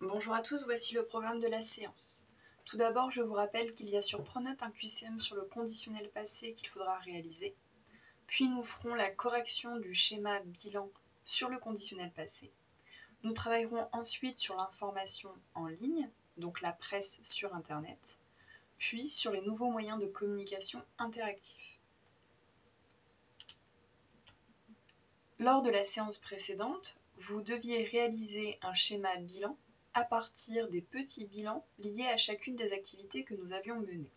Bonjour à tous, voici le programme de la séance. Tout d'abord, je vous rappelle qu'il y a sur Pronote un QCM sur le conditionnel passé qu'il faudra réaliser. Puis nous ferons la correction du schéma bilan sur le conditionnel passé. Nous travaillerons ensuite sur l'information en ligne, donc la presse sur Internet, puis sur les nouveaux moyens de communication interactifs. Lors de la séance précédente, vous deviez réaliser un schéma bilan à partir des petits bilans liés à chacune des activités que nous avions menées.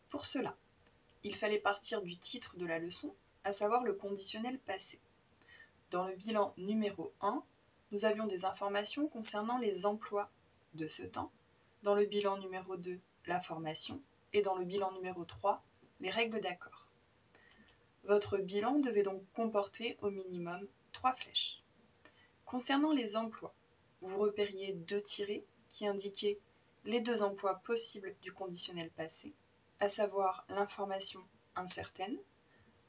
Pour cela, il fallait partir du titre de la leçon, à savoir le conditionnel passé. Dans le bilan numéro 1, nous avions des informations concernant les emplois de ce temps, dans le bilan numéro 2, la formation, et dans le bilan numéro 3, les règles d'accord. Votre bilan devait donc comporter au minimum 3 flèches. Concernant les emplois, vous repériez 2 tirets qui indiquaient les 2 emplois possibles du conditionnel passé, à savoir l'information incertaine.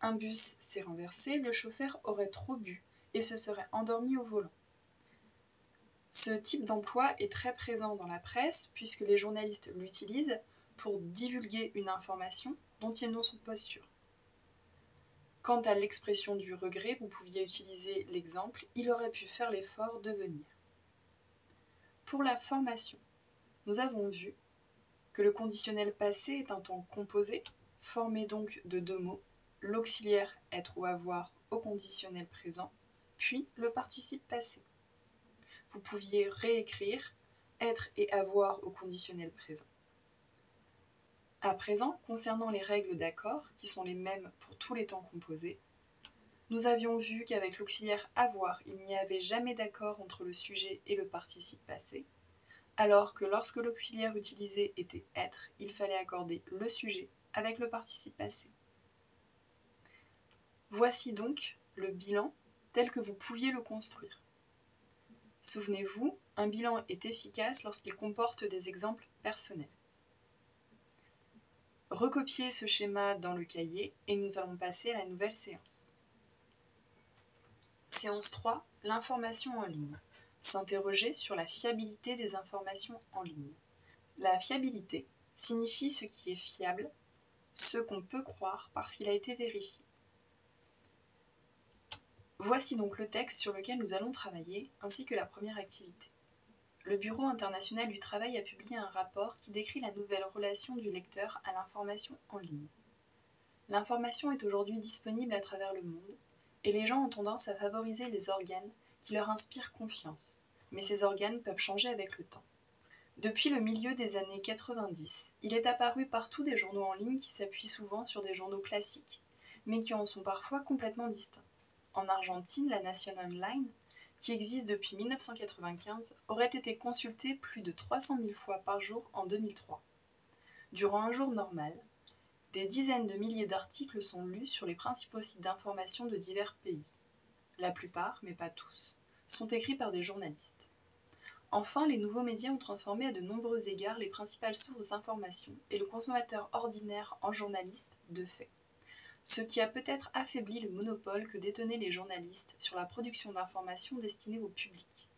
Un bus s'est renversé, le chauffeur aurait trop bu et se serait endormi au volant. Ce type d'emploi est très présent dans la presse puisque les journalistes l'utilisent pour divulguer une information dont ils ne sont pas sûrs. Quant à l'expression du regret, vous pouviez utiliser l'exemple « il aurait pu faire l'effort de venir ». Pour la formation, nous avons vu que le conditionnel passé est un temps composé, formé donc de 2 mots, l'auxiliaire être ou avoir au conditionnel présent, puis le participe passé. Vous pouviez réécrire être et avoir au conditionnel présent. À présent, concernant les règles d'accord, qui sont les mêmes pour tous les temps composés, nous avions vu qu'avec l'auxiliaire avoir, il n'y avait jamais d'accord entre le sujet et le participe passé, alors que lorsque l'auxiliaire utilisé était être, il fallait accorder le sujet avec le participe passé. Voici donc le bilan tel que vous pouviez le construire. Souvenez-vous, un bilan est efficace lorsqu'il comporte des exemples personnels. Recopiez ce schéma dans le cahier et nous allons passer à la nouvelle séance. Séance 3, l'information en ligne. S'interroger sur la fiabilité des informations en ligne. La fiabilité signifie ce qui est fiable, ce qu'on peut croire parce qu'il a été vérifié. Voici donc le texte sur lequel nous allons travailler, ainsi que la première activité. Le Bureau international du travail a publié un rapport qui décrit la nouvelle relation du lecteur à l'information en ligne. L'information est aujourd'hui disponible à travers le monde, et les gens ont tendance à favoriser les organes qui leur inspirent confiance, mais ces organes peuvent changer avec le temps. Depuis le milieu des années 90, il est apparu partout des journaux en ligne qui s'appuient souvent sur des journaux classiques, mais qui en sont parfois complètement distincts. En Argentine, la Nación Online, qui existe depuis 1995, aurait été consultée plus de 300 000 fois par jour en 2003. Durant un jour normal, des dizaines de milliers d'articles sont lus sur les principaux sites d'information de divers pays. La plupart, mais pas tous, sont écrits par des journalistes. Enfin, les nouveaux médias ont transformé à de nombreux égards les principales sources d'information et le consommateur ordinaire en journaliste de fait, ce qui a peut-être affaibli le monopole que détenaient les journalistes sur la production d'informations destinées au public.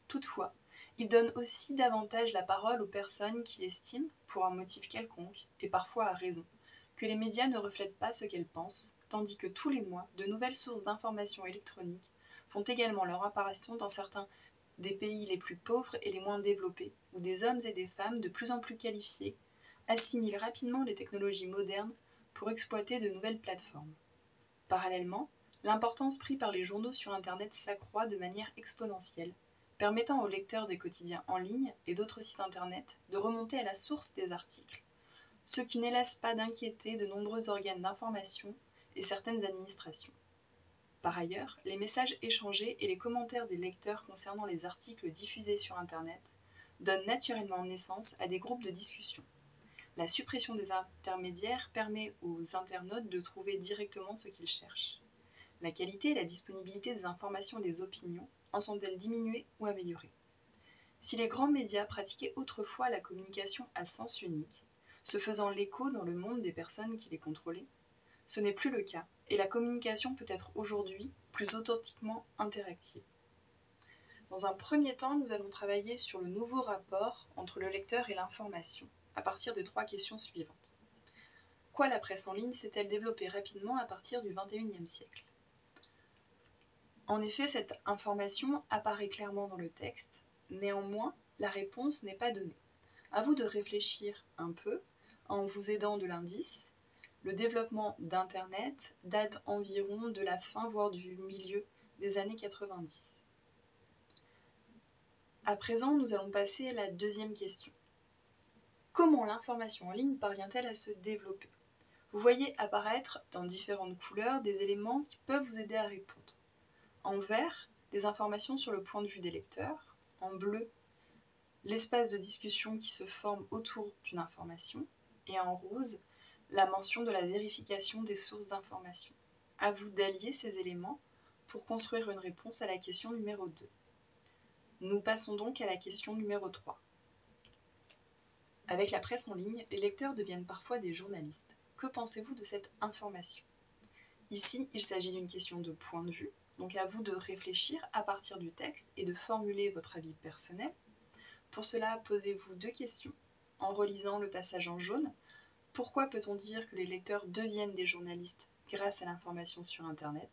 Toutefois, ils donnent aussi davantage la parole aux personnes qui estiment, pour un motif quelconque, et parfois à raison, que les médias ne reflètent pas ce qu'elles pensent, tandis que tous les mois, de nouvelles sources d'information électroniques font également leur apparition dans certains des pays les plus pauvres et les moins développés, où des hommes et des femmes de plus en plus qualifiés assimilent rapidement les technologies modernes pour exploiter de nouvelles plateformes. Parallèlement, l'importance prise par les journaux sur Internet s'accroît de manière exponentielle, permettant aux lecteurs des quotidiens en ligne et d'autres sites Internet de remonter à la source des articles, ce qui ne laisse pas d'inquiéter de nombreux organes d'information et certaines administrations. Par ailleurs, les messages échangés et les commentaires des lecteurs concernant les articles diffusés sur Internet donnent naturellement naissance à des groupes de discussion. La suppression des intermédiaires permet aux internautes de trouver directement ce qu'ils cherchent. La qualité et la disponibilité des informations et des opinions en sont-elles diminuées ou améliorées? Si les grands médias pratiquaient autrefois la communication à sens unique, se faisant l'écho dans le monde des personnes qui les contrôlaient, ce n'est plus le cas, et la communication peut être aujourd'hui plus authentiquement interactive. Dans un premier temps, nous allons travailler sur le nouveau rapport entre le lecteur et l'information, à partir des 3 questions suivantes. Quoi la presse en ligne s'est-elle développée rapidement à partir du XXIe siècle? En effet, cette information apparaît clairement dans le texte, néanmoins, la réponse n'est pas donnée. À vous de réfléchir un peu en vous aidant de l'indice. Le développement d'Internet date environ de la fin, voire du milieu des années 90. À présent, nous allons passer à la deuxième question. Comment l'information en ligne parvient-elle à se développer? Vous voyez apparaître dans différentes couleurs des éléments qui peuvent vous aider à répondre. En vert, des informations sur le point de vue des lecteurs. En bleu, l'espace de discussion qui se forme autour d'une information. Et en rose, la mention de la vérification des sources d'information. À vous d'allier ces éléments pour construire une réponse à la question numéro 2. Nous passons donc à la question numéro 3. Avec la presse en ligne, les lecteurs deviennent parfois des journalistes. Que pensez-vous de cette information? Ici, il s'agit d'une question de point de vue, donc à vous de réfléchir à partir du texte et de formuler votre avis personnel. Pour cela, posez-vous 2 questions. En relisant le passage en jaune, pourquoi peut-on dire que les lecteurs deviennent des journalistes grâce à l'information sur Internet?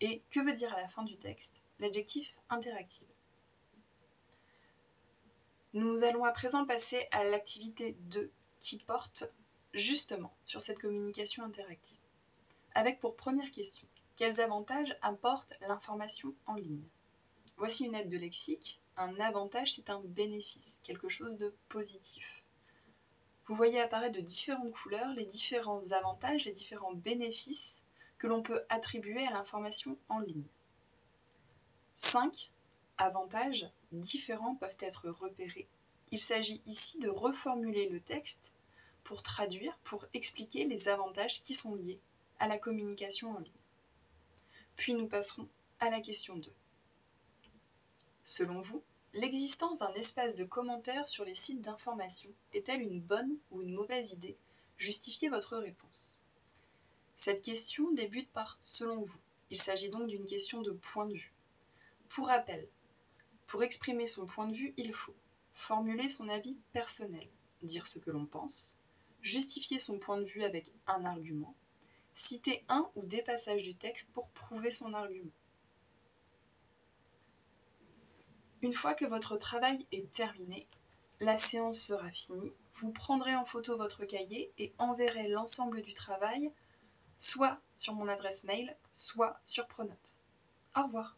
Et que veut dire à la fin du texte l'adjectif interactive? Nous allons à présent passer à l'activité 2 qui porte justement sur cette communication interactive. Avec pour première question, quels avantages apporte l'information en ligne? Voici une aide de lexique. Un avantage, c'est un bénéfice, quelque chose de positif. Vous voyez apparaître de différentes couleurs les différents avantages, les différents bénéfices que l'on peut attribuer à l'information en ligne. 5 avantages différents peuvent être repérés. Il s'agit ici de reformuler le texte pour traduire, pour expliquer les avantages qui sont liés à la communication en ligne. Puis nous passerons à la question 2. Selon vous, l'existence d'un espace de commentaires sur les sites d'information est-elle une bonne ou une mauvaise idée? Justifiez votre réponse. Cette question débute par « selon vous ». Il s'agit donc d'une question de point de vue. Pour rappel, pour exprimer son point de vue, il faut formuler son avis personnel, dire ce que l'on pense, justifier son point de vue avec un argument, citer un ou des passages du texte pour prouver son argument. Une fois que votre travail est terminé, la séance sera finie, vous prendrez en photo votre cahier et enverrez l'ensemble du travail soit sur mon adresse mail, soit sur Pronote. Au revoir.